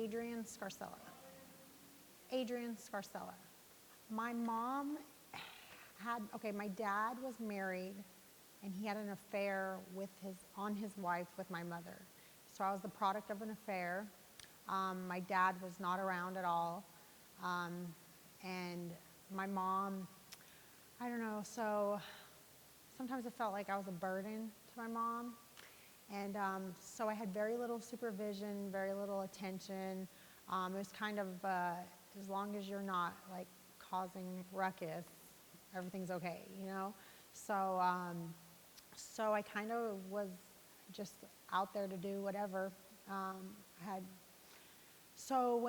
Adrienne Scarcella. Adrienne Scarcella. My mom my dad was married and he had an affair on his wife with my mother. So I was the product of an affair. My dad was not around at all. And my mom, I don't know, so sometimes it felt like I was a burden to my mom. And so I had very little supervision, very little attention. It was kind of, as long as you're not like causing ruckus, everything's okay, you know? So, so I kind of was just out there to do whatever. So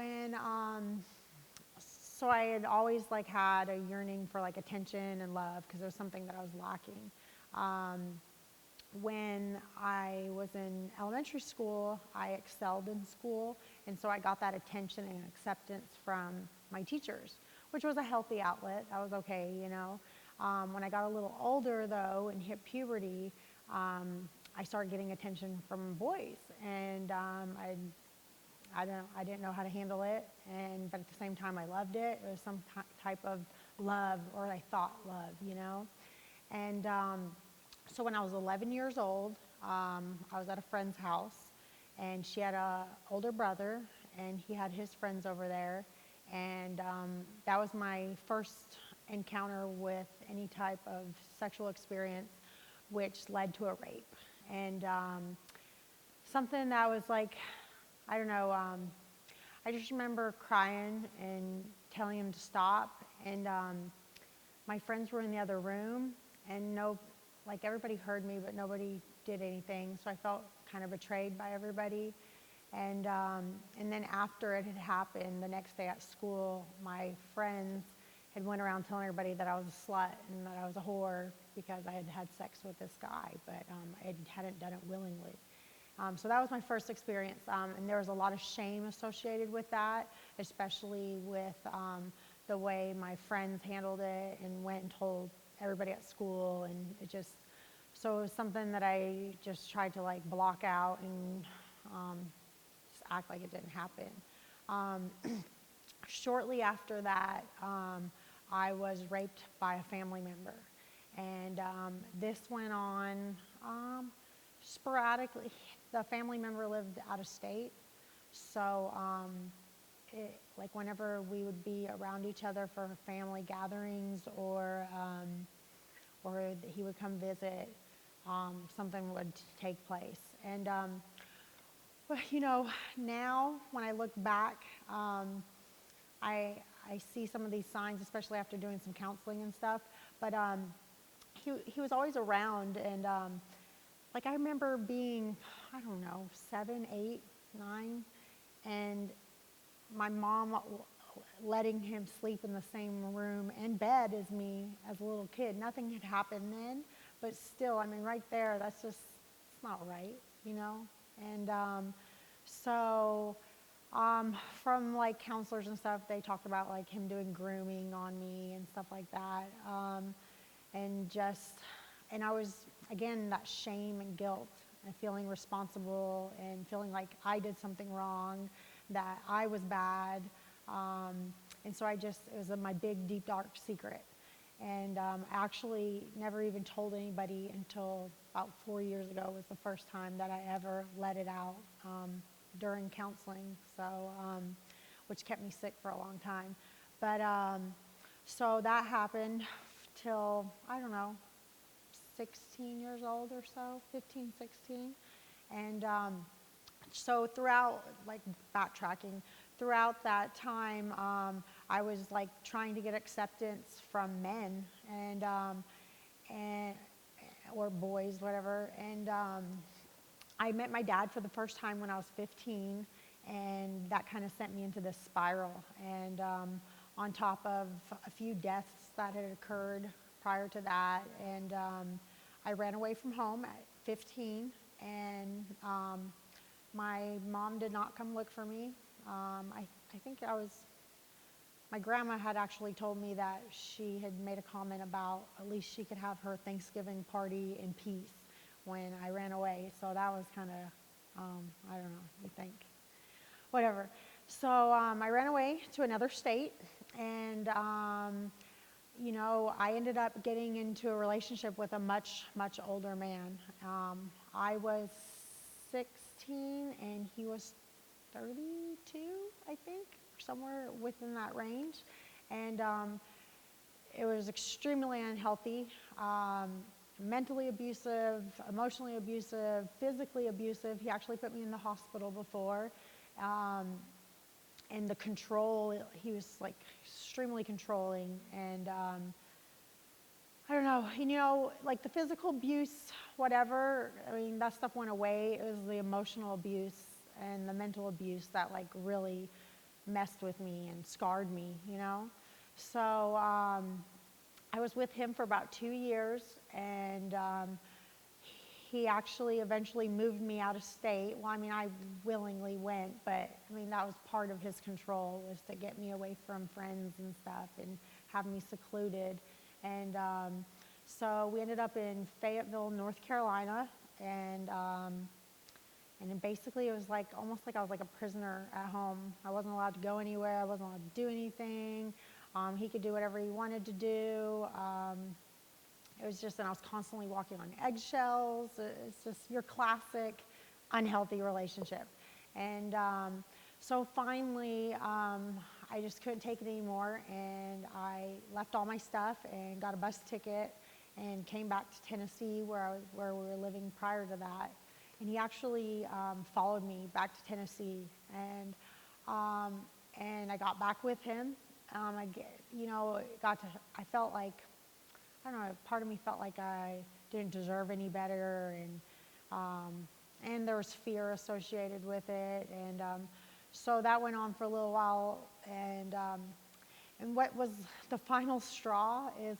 I had always like had a yearning for like attention and love because it was something that I was lacking. When I was in elementary school, I excelled in school, and so I got that attention and acceptance from my teachers, which was a healthy outlet. I was okay, you know. When I got a little older, though, and hit puberty, I started getting attention from boys, and I didn't know how to handle it, but at the same time, I loved it. It was some type of love, or I thought love, you know. And so when I was 11 years old, I was at a friend's house, and she had an older brother, and he had his friends over there, and that was my first encounter with any type of sexual experience, which led to a rape. And something that was like, I don't know, I just remember crying and telling him to stop, and my friends were in the other room, and like everybody heard me, but nobody did anything, so I felt kind of betrayed by everybody. And then after it had happened, the next day at school, my friends had went around telling everybody that I was a slut and that I was a whore because I had had sex with this guy, but I hadn't done it willingly. So that was my first experience, and there was a lot of shame associated with that, especially with the way my friends handled it and went and told everybody at school, and so it was something that I just tried to like block out and just act like it didn't happen. Shortly after that, I was raped by a family member, and this went on sporadically. The family member lived out of state, so like whenever we would be around each other for family gatherings or he would come visit, something would take place. And well, you know, now when I look back, I see some of these signs, especially after doing some counseling and stuff. But he was always around, and like I remember being, I don't know, 7, 8, 9, and my mom letting him sleep in the same room and bed as me as a little kid. Nothing had happened then, but still, I mean, right there, that's just, it's not right, you know? And so from like counselors and stuff, they talked about like him doing grooming on me and stuff like that. And I was, again, that shame and guilt and feeling responsible and feeling like I did something wrong, that I was bad. And so it was my big, deep, dark secret. And I actually never even told anybody until about 4 years ago was the first time that I ever let it out during counseling, so which kept me sick for a long time. But so that happened till, I don't know, 16 years old or so, 15, 16. And so throughout, like backtracking, throughout that time, I was like trying to get acceptance from men and or boys, whatever. And I met my dad for the first time when I was 15, and that kind of sent me into this spiral. And on top of a few deaths that had occurred prior to that, and I ran away from home at 15, and my mom did not come look for me. I think my grandma had actually told me that she had made a comment about at least she could have her Thanksgiving party in peace when I ran away. So that was kind of, I don't know, you think, whatever. So I ran away to another state, and I ended up getting into a relationship with a much, much older man. I was 16 and he was 32, I think, somewhere within that range. And it was extremely unhealthy, mentally abusive, emotionally abusive, physically abusive. He actually put me in the hospital before. And the control, he was like extremely controlling. And I don't know, like the physical abuse, whatever, I mean, that stuff went away. It was the emotional abuse and the mental abuse that like really messed with me and scarred me. So I was with him for about 2 years, and he actually eventually moved me out of state. Well, I mean, I willingly went, but I mean, that was part of his control, was to get me away from friends and stuff and have me secluded. And so we ended up in Fayetteville, North Carolina, and then basically it was like almost like I was like a prisoner at home. I wasn't allowed to go anywhere. I wasn't allowed to do anything. He could do whatever he wanted to do. It was just, and I was constantly walking on eggshells. It's just your classic unhealthy relationship. And so finally, I just couldn't take it anymore, and I left all my stuff and got a bus ticket and came back to Tennessee, where we were living prior to that. And he actually followed me back to Tennessee, and I got back with him. I felt like, I don't know, part of me felt like I didn't deserve any better, and there was fear associated with it, and so that went on for a little while, and what was the final straw is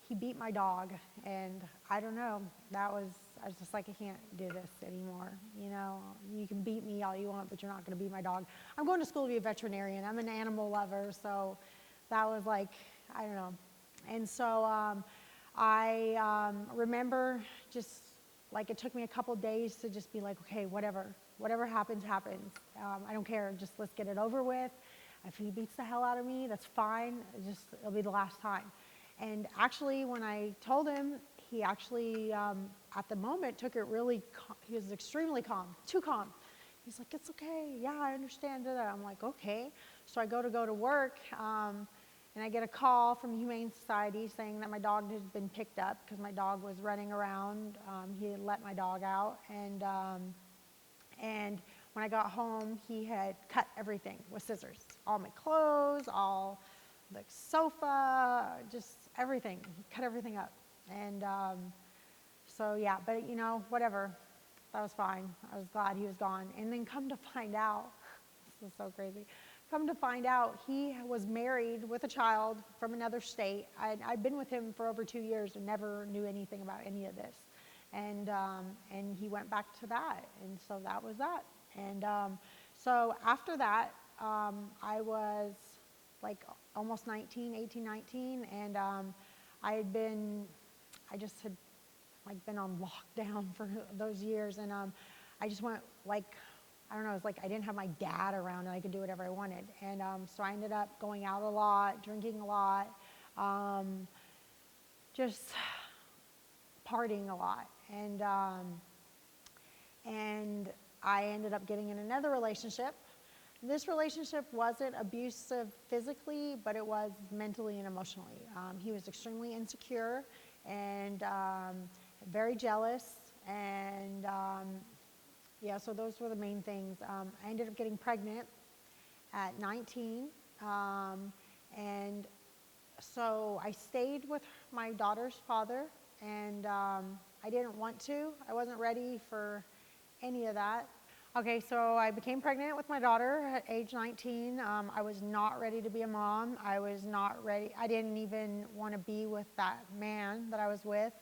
he beat my dog, and I don't know, I was just like, I can't do this anymore. You can beat me all you want, but you're not going to beat my dog. I'm going to school to be a veterinarian. I'm an animal lover, so that was like, I don't know. And so I remember just like it took me a couple days to just be like, okay, whatever happens, happens. I don't care, just let's get it over with. If he beats the hell out of me, that's fine. It'll be the last time. And actually, when I told him, he actually, at the moment, took it really, he was extremely calm, too calm. He's like, it's okay, yeah, I understand that. I'm like, okay. So I go to work, and I get a call from the Humane Society saying that my dog had been picked up because my dog was running around. He had let my dog out, and when I got home, he had cut everything with scissors. All my clothes, all the sofa, just everything. He cut everything up. And so, yeah, but whatever. That was fine. I was glad he was gone. And then come to find out, this is so crazy. Come to find out, he was married with a child from another state. I'd been with him for over 2 years and never knew anything about any of this. And he went back to that. And so that was that. And so after that, I was like almost 18, 19, and I just had like been on lockdown for those years, and I just went like, I don't know, it's like I didn't have my dad around and I could do whatever I wanted. And so I ended up going out a lot, drinking a lot, just partying a lot. And I ended up getting in another relationship. This relationship wasn't abusive physically, but it was mentally and emotionally. He was extremely insecure and very jealous, and yeah, so those were the main things. I ended up getting pregnant at 19, and so I stayed with my daughter's father, and I didn't want to. I wasn't ready for any of that. Okay, so I became pregnant with my daughter at age 19. I was not ready to be a mom. I was not ready. I didn't even want to be with that man that I was with.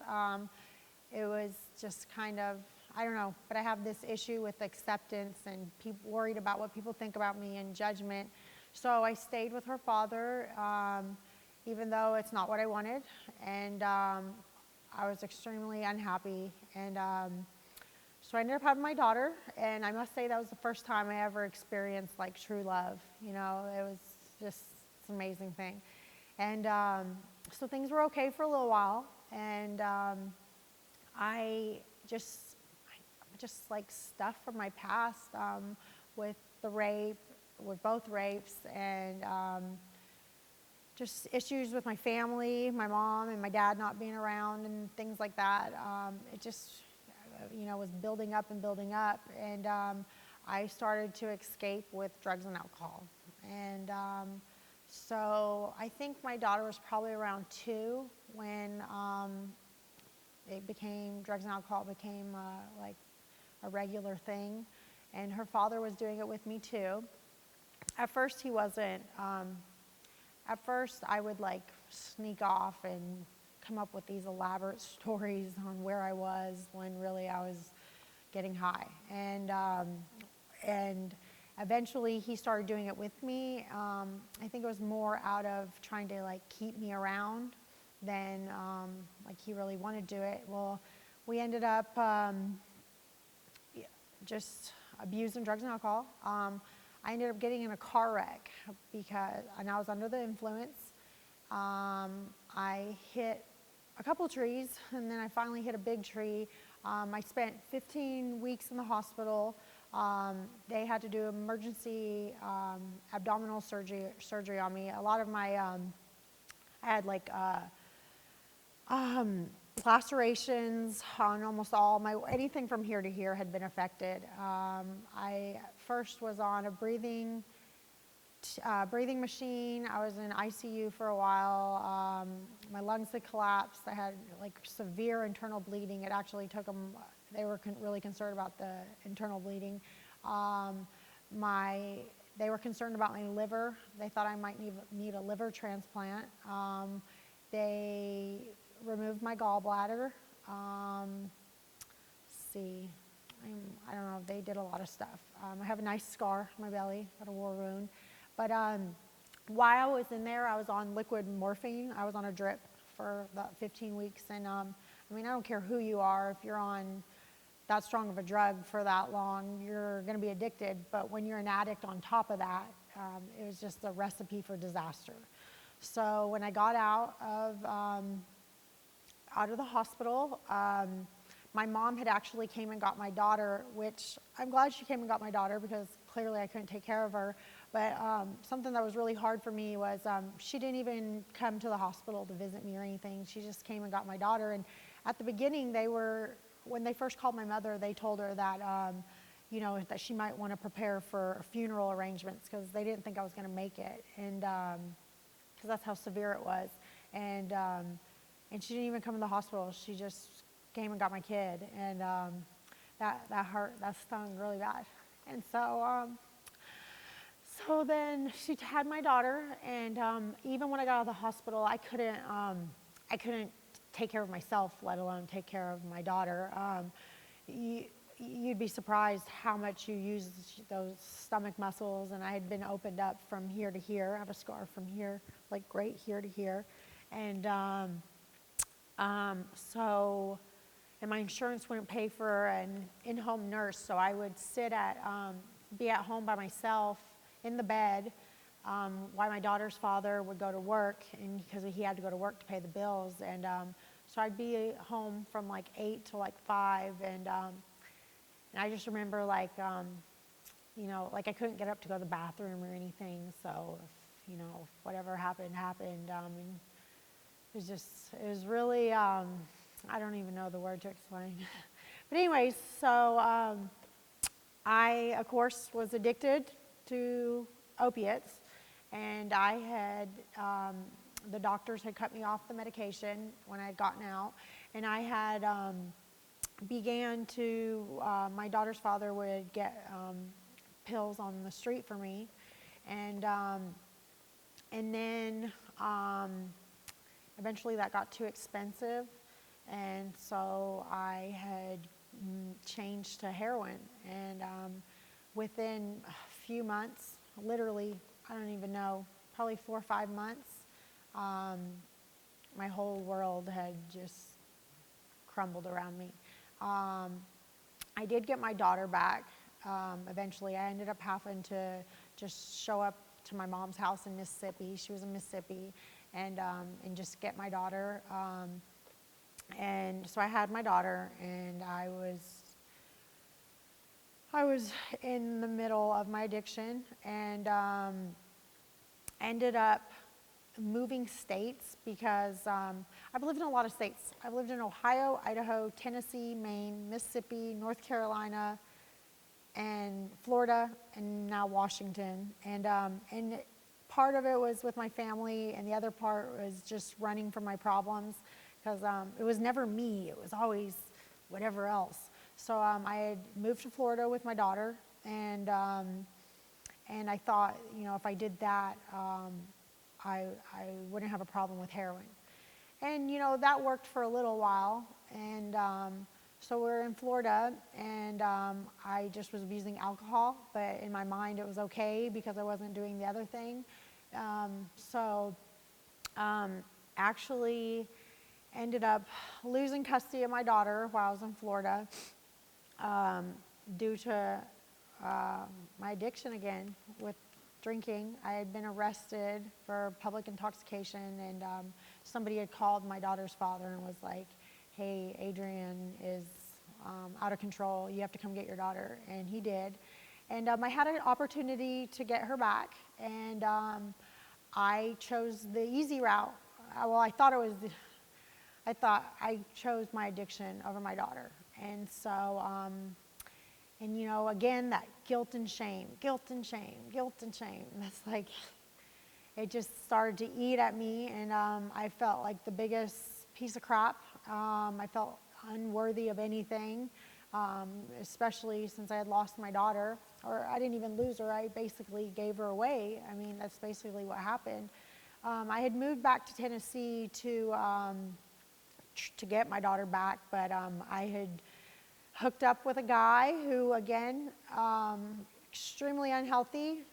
It was just kind of, I don't know, but I have this issue with acceptance and worried about what people think about me and judgment. So I stayed with her father, even though it's not what I wanted. And I was extremely unhappy. And So I ended up having my daughter, and I must say that was the first time I ever experienced like true love. You know, it was just it's an amazing thing. And so things were okay for a little while, and I just like stuff from my past with the rape, with both rapes, and just issues with my family, my mom and my dad not being around and things like that. It just, was building up and building up. And I started to escape with drugs and alcohol. And so I think my daughter was probably around 2 when drugs and alcohol became like a regular thing. And her father was doing it with me too. At first he wasn't. At first I would like sneak off and come up with these elaborate stories on where I was when really I was getting high. And eventually he started doing it with me. I think it was more out of trying to like keep me around than like he really wanted to do it. Well, we ended up just abusing drugs and alcohol. I ended up getting in a car wreck and I was under the influence. I hit a couple trees, and then I finally hit a big tree. I spent 15 weeks in the hospital. They had to do emergency abdominal surgery on me. A lot of my, I had like lacerations on almost all anything from here to here had been affected. I first was on a breathing machine. I was in ICU for a while. My lungs had collapsed. I had like severe internal bleeding. It actually took them, they were really concerned about the internal bleeding. They were concerned about my liver. They thought I might need a liver transplant. They removed my gallbladder. See, I don't know, they did a lot of stuff. I have a nice scar on my belly, got a war wound. But while I was in there, I was on liquid morphine. I was on a drip for about 15 weeks. And I don't care who you are, if you're on that strong of a drug for that long, you're going to be addicted. But when you're an addict on top of that, it was just a recipe for disaster. So when I got out of the hospital, my mom had actually came and got my daughter, which I'm glad she came and got my daughter because clearly I couldn't take care of her. But something that was really hard for me was she didn't even come to the hospital to visit me or anything. She just came and got my daughter. And at the beginning, when they first called my mother, they told her that, that she might want to prepare for funeral arrangements because they didn't think I was going to make it. And because that's how severe it was. And she didn't even come to the hospital. She just came and got my kid. And that hurt, that stung really bad. And so then she had my daughter, and even when I got out of the hospital, I couldn't take care of myself, let alone take care of my daughter. You'd be surprised how much you use those stomach muscles, and I had been opened up from here to here. I have a scar from here, like right here to here. And and my insurance wouldn't pay for an in-home nurse, so I would be at home by myself in the bed while my daughter's father would go to work, and because he had to go to work to pay the bills. And so I'd be home from like 8 to like 5, and I just remember like I couldn't get up to go to the bathroom or anything. So if whatever happened. And it was really I don't even know the word to explain. But anyways, so I of course was addicted to opiates, and I had the doctors had cut me off the medication when I had gotten out, and I had began to my daughter's father would get pills on the street for me, and then eventually that got too expensive, and so I had changed to heroin. And within a few months, literally, I don't even know, probably 4 or 5 months, my whole world had just crumbled around me. I did get my daughter back. Eventually, I ended up having to just show up to my mom's house in Mississippi. She was in Mississippi, and just get my daughter. And so I had my daughter, and I was in the middle of my addiction, and ended up moving states because I've lived in a lot of states. I've lived in Ohio, Idaho, Tennessee, Maine, Mississippi, North Carolina, and Florida, and now Washington. And part of it was with my family, and the other part was just running from my problems, because it was never me. It was always whatever else. So I had moved to Florida with my daughter, and I thought, if I did that, I wouldn't have a problem with heroin. And, that worked for a little while. And so we're in Florida, and I just was abusing alcohol, but in my mind it was okay because I wasn't doing the other thing. Actually ended up losing custody of my daughter while I was in Florida due to my addiction again with drinking. I had been arrested for public intoxication, and somebody had called my daughter's father and was like, hey, Adrienne is out of control. You have to come get your daughter. And he did. And I had an opportunity to get her back, and I chose the easy route. I thought I chose my addiction over my daughter. And so, again, that guilt and shame. That's like, it just started to eat at me, and I felt like the biggest piece of crap. I felt unworthy of anything, especially since I had lost my daughter. Or I didn't even lose her, I basically gave her away. I mean, that's basically what happened. I had moved back to Tennessee to get my daughter back, but I had hooked up with a guy who, again, extremely unhealthy,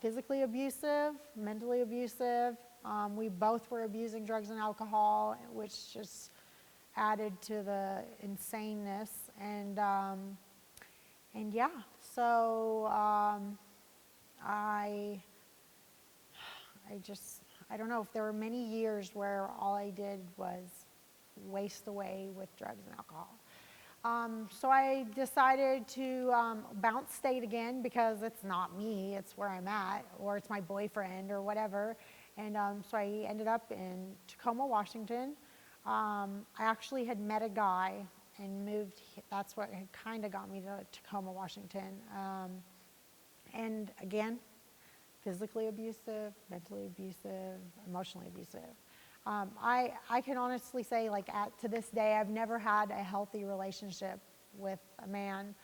physically abusive, mentally abusive. We both were abusing drugs and alcohol, which just added to the insaneness. And yeah, so I don't know if there were many years where all I did was waste away with drugs and alcohol. So I decided to bounce state again, because it's not me, it's where I'm at, or it's my boyfriend or whatever. And so I ended up in Tacoma, Washington. I actually had met a guy and moved. That's what had kind of got me to Tacoma, Washington. And again, physically abusive, mentally abusive, emotionally abusive. I can honestly say, to this day, I've never had a healthy relationship with a man,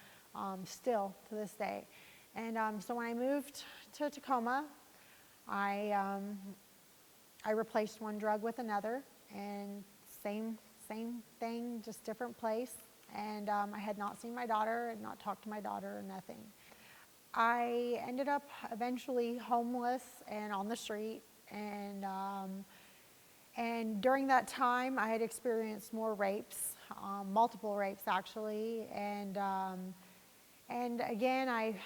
still to this day. And so when I moved to Tacoma, I replaced one drug with another, and same thing, just different place. And I had not seen my daughter, had not talked to my daughter, or nothing. I ended up eventually homeless and on the street, and during that time, I had experienced more rapes, multiple rapes actually, and again, I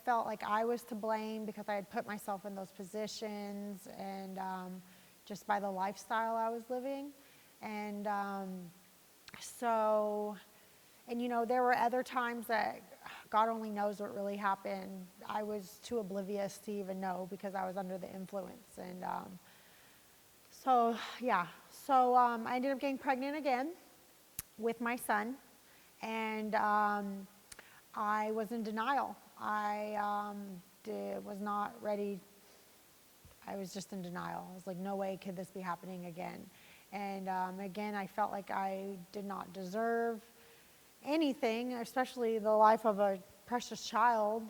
felt like I was to blame because I had put myself in those positions, and just by the lifestyle I was living, and there were other times that God only knows what really happened. I was too oblivious to even know because I was under the influence, and So I ended up getting pregnant again with my son, and I was in denial. I was not ready. I was just in denial. I was like, no way could this be happening again. And again, I felt like I did not deserve anything, especially the life of a precious child,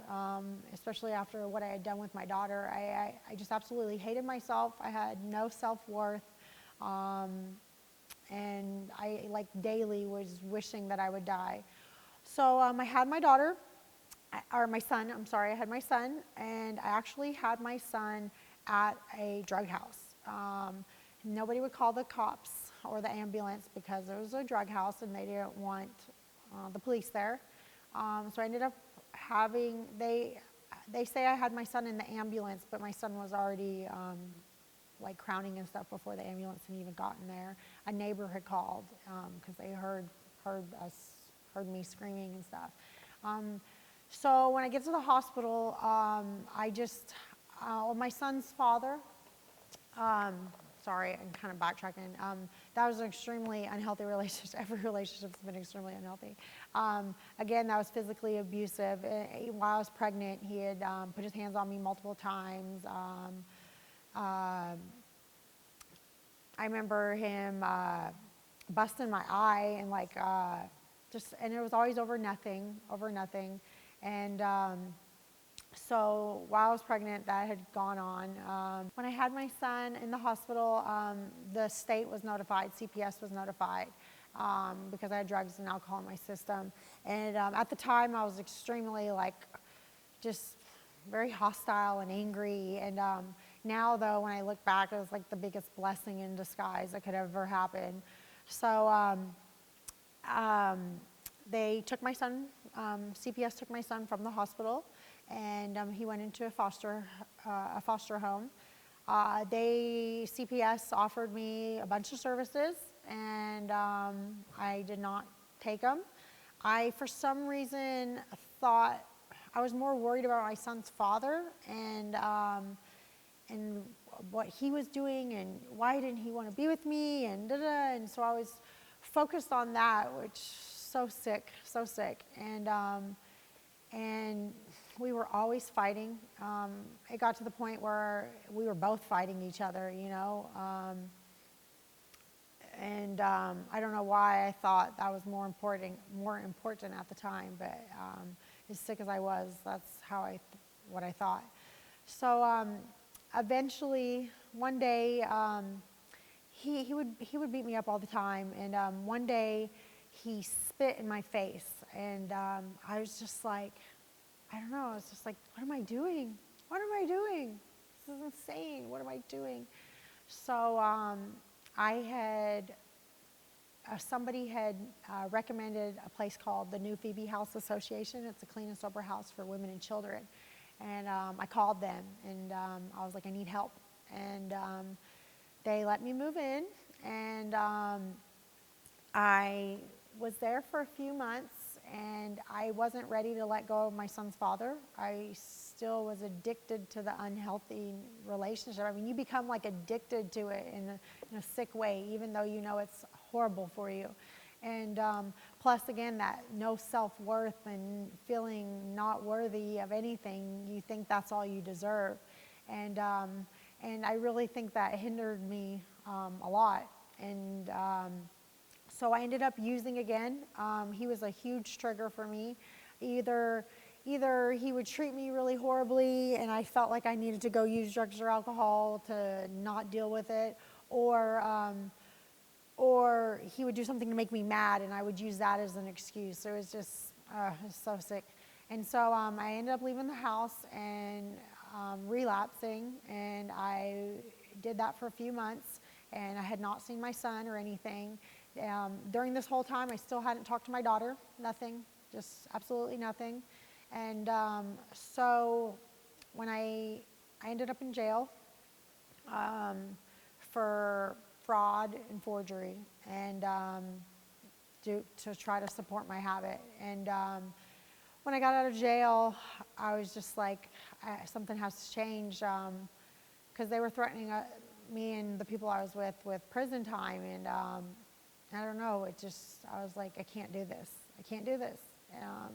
especially after what I had done with my daughter. I just absolutely hated myself. I had no self-worth, and I daily was wishing that I would die. So I had my daughter, or my son, I'm sorry, I had my son, and I actually had my son at a drug house. Nobody would call the cops or the ambulance because it was a drug house, and they didn't want the police there. So I ended up having, they say I had my son in the ambulance, but my son was already like crowning and stuff before the ambulance had even gotten there. A neighbor had called because they heard me screaming and stuff. So when I get to the hospital, my son's father, sorry, I'm kind of backtracking. That was an extremely unhealthy relationship. Every relationship's been extremely unhealthy. Again, that was physically abusive. While I was pregnant, he had put his hands on me multiple times. I remember him busting my eye and and it was always over nothing. And so while I was pregnant, that had gone on. When I had my son in the hospital, the state was notified, CPS was notified, because I had drugs and alcohol in my system. And at the time, I was extremely just very hostile and angry. And now, though, when I look back, it was like the biggest blessing in disguise that could ever happen. So they took my son, CPS took my son from the hospital, and he went into a foster home. CPS offered me a bunch of services, and I did not take them. I, for some reason, thought I was more worried about my son's father and what he was doing and why didn't he want to be with me and da-da. And so I was focused on that, which so sick. And we were always fighting. It got to the point where we were both fighting each other, you know. I don't know why I thought that was more important at the time, but as sick as I was, that's what I thought. So eventually, one day, he would beat me up all the time, and one day he spit in my face, and I was just like, I don't know, I was just like, what am I doing? This is insane, what am I doing? So somebody had recommended a place called the New Phoebe House Association. It's a clean and sober house for women and children. And I called them, and I was like, I need help. And they let me move in, and I was there for a few months, and I wasn't ready to let go of my son's father. I still was addicted to the unhealthy relationship. I mean, you become like addicted to it in a sick way, even though you know it's horrible for you. And plus, again, that no self-worth and feeling not worthy of anything, you think that's all you deserve. And I really think that hindered me a lot. And so I ended up using again. He was a huge trigger for me. Either he would treat me really horribly and I felt like I needed to go use drugs or alcohol to not deal with it, or he would do something to make me mad and I would use that as an excuse. It was just it was so sick. And so I ended up leaving the house and relapsing, and I did that for a few months, and I had not seen my son or anything. During this whole time, I still hadn't talked to my daughter, nothing, just absolutely nothing. And so when I ended up in jail for fraud and forgery, and to try to support my habit. And when I got out of jail, I was just like, something has to change, because they were threatening me and the people I was with prison time, and I don't know, I was like, I can't do this.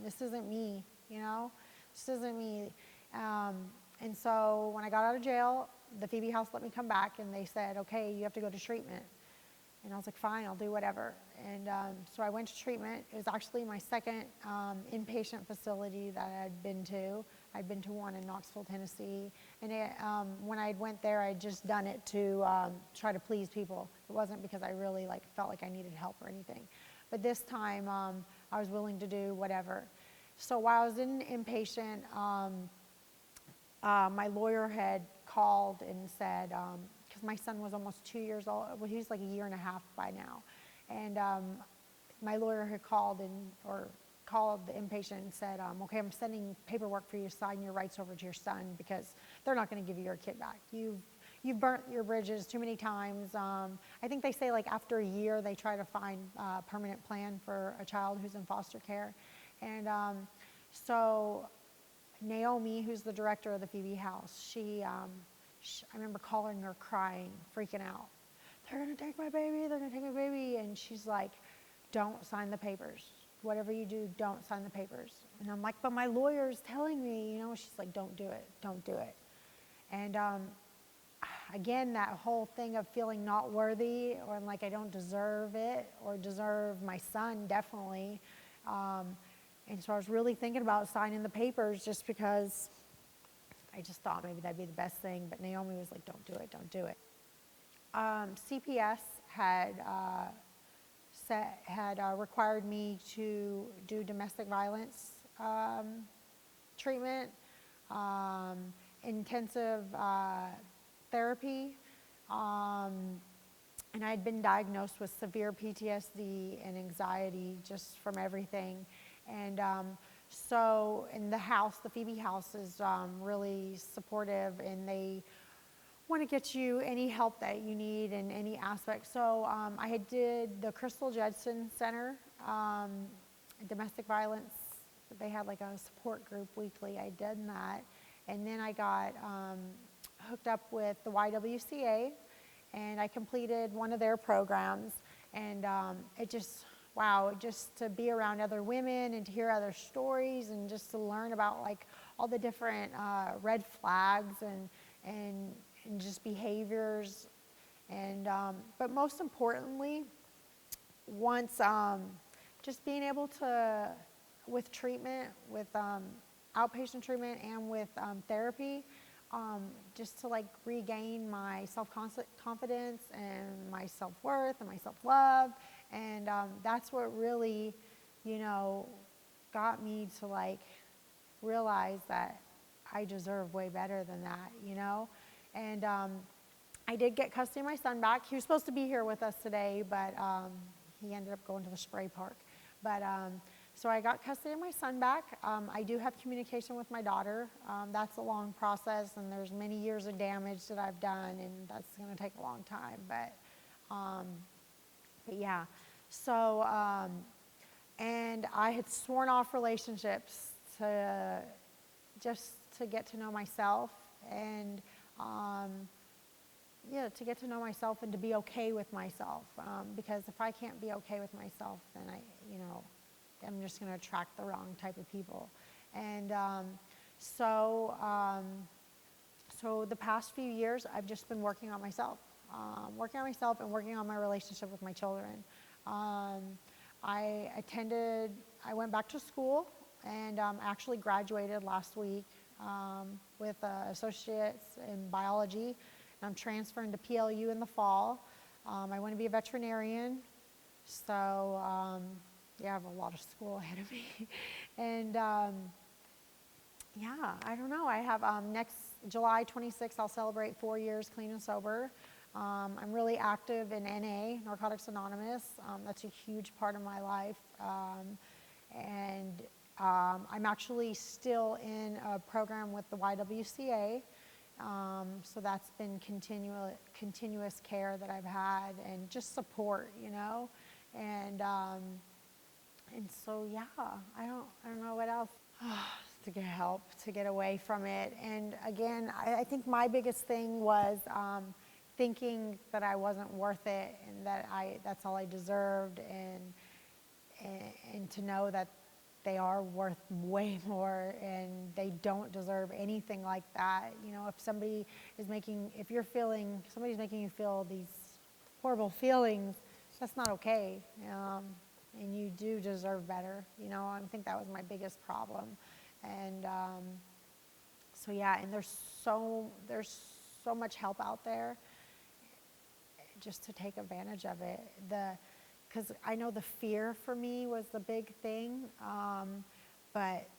This isn't me, you know? This isn't me. And so when I got out of jail, the Phoebe House let me come back, and they said, okay, you have to go to treatment. And I was like, fine, I'll do whatever. And so I went to treatment. It was actually my second inpatient facility that I'd been to. I'd been to one in Knoxville, Tennessee. And when I went there, I'd just done it to try to please people. It wasn't because I really felt like I needed help or anything. But this time, I was willing to do whatever. So while I was in inpatient, my lawyer had called and said, because my son was almost 2 years old, well, he was like a year and a half by now, and my lawyer had called called the inpatient and said, okay, I'm sending paperwork for you to sign your rights over to your son because they're not going to give you your kid back. You've burnt your bridges too many times. I think they say like after a year they try to find a permanent plan for a child who's in foster care. And so Naomi, who's the director of the Phoebe House, I remember calling her crying, freaking out. They're going to take my baby, they're going to take my baby. And she's like, don't sign the papers. Whatever you do, don't sign the papers. And I'm like, but my lawyer's telling me, she's like, don't do it, don't do it. And again, that whole thing of feeling not worthy or like I don't deserve it or deserve my son, definitely. And so I was really thinking about signing the papers just because I just thought maybe that'd be the best thing. But Naomi was like, don't do it, don't do it. CPS had required me to do domestic violence treatment, intensive therapy, and I had been diagnosed with severe PTSD and anxiety just from everything. And so in the house, the Phoebe House is really supportive, and they want to get you any help that you need in any aspect. So I had did the Crystal Judson Center, domestic violence. They had like a support group weekly. I did that. And then I got hooked up with the YWCA, and I completed one of their programs. And it just, wow, just to be around other women and to hear other stories and just to learn about like all the different red flags and just behaviors. And but most importantly, once just being able to, with treatment, with outpatient treatment and with therapy, just to like regain my self-confidence and my self-worth and my self-love. And that's what really, got me to like realize that I deserve way better than that, And I did get custody of my son back. He was supposed to be here with us today, but he ended up going to the spray park. But so I got custody of my son back. I do have communication with my daughter. That's a long process, and there's many years of damage that I've done, and that's going to take a long time. But yeah. So and I had sworn off relationships to just to get to know myself and to get to know myself and to be okay with myself. Because if I can't be okay with myself, then I'm just going to attract the wrong type of people. And so the past few years, I've just been working on myself and working on my relationship with my children. I went back to school and actually graduated last week with associates in biology. I'm transferring to PLU in the fall. I want to be a veterinarian, so I have a lot of school ahead of me. And I don't know. I have next July 26th, I'll celebrate 4 years clean and sober. I'm really active in NA, Narcotics Anonymous. That's a huge part of my life. And I'm actually still in a program with the YWCA. So that's been continuous care that I've had and just support, And so I don't know what else. To get help, to get away from it. And again, I think my biggest thing was thinking that I wasn't worth it and that that's all I deserved, and to know that they are worth way more and they don't deserve anything like that. If somebody's making you feel these horrible feelings, that's not okay. And you do deserve better. I think that was my biggest problem. And and there's so much help out there just to take advantage of it. Because I know the fear for me was the big thing, but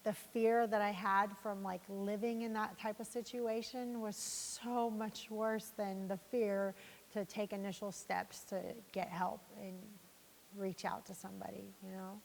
the fear that I had from like living in that type of situation was so much worse than the fear to take initial steps to get help and reach out to somebody, you know?